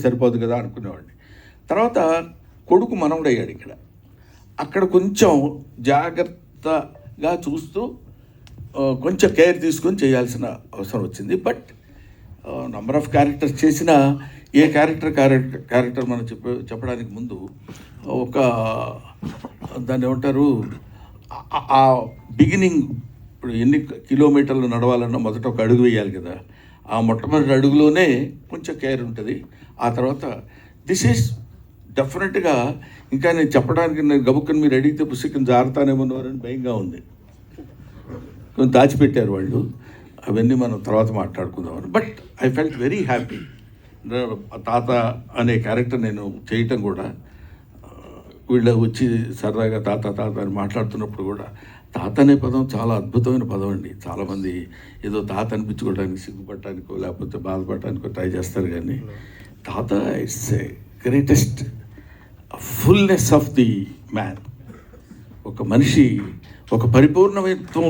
సరిపోదు కదా అనుకునేవాడిని. తర్వాత కొడుకు మనవడయ్యాడు ఇక్కడ. అక్కడ కొంచెం జాగ్రత్తగా చూస్తూ కొంచెం కేర్ తీసుకొని చేయాల్సిన అవసరం వచ్చింది. బట్ నంబర్ ఆఫ్ క్యారెక్టర్స్ చేసిన ఏ క్యారెక్టర్ మనం చెప్పడానికి ముందు ఒక దాన్ని ఏమంటారు, ఆ బిగినింగ్, ఇప్పుడు ఎన్ని కిలోమీటర్లు నడవాలన్నా మొదట ఒక అడుగు వేయాలి కదా. ఆ మొట్టమొదటి అడుగులోనే కొంచెం కేర్ ఉంటుంది. ఆ తర్వాత దిస్ ఈజ్ డెఫినెట్గా, ఇంకా నేను చెప్పడానికి నేను గబుక్కని మీరు అడిగితే పుస్తకం జారుతానేమన్నారని భయంగా ఉంది. కొంచెం దాచిపెట్టారు వాళ్ళు, అవన్నీ మనం తర్వాత మాట్లాడుకుందామని. But I felt very happy. తాత అనే క్యారెక్టర్ నేను చేయటం కూడా, వీళ్ళ వచ్చి సరదాగా తాత తాత అని మాట్లాడుతున్నప్పుడు కూడా, తాత అనే పదం చాలా అద్భుతమైన పదం అండి. చాలామంది ఏదో తాత అనిపించుకోవడానికి సిగ్గుపడటానికో లేకపోతే బాధపడటానికో ట్రై చేస్తారు, కానీ తాత it's a greatest fullness of the man. ఒక మనిషి ఒక పరిపూర్ణమైనత్వం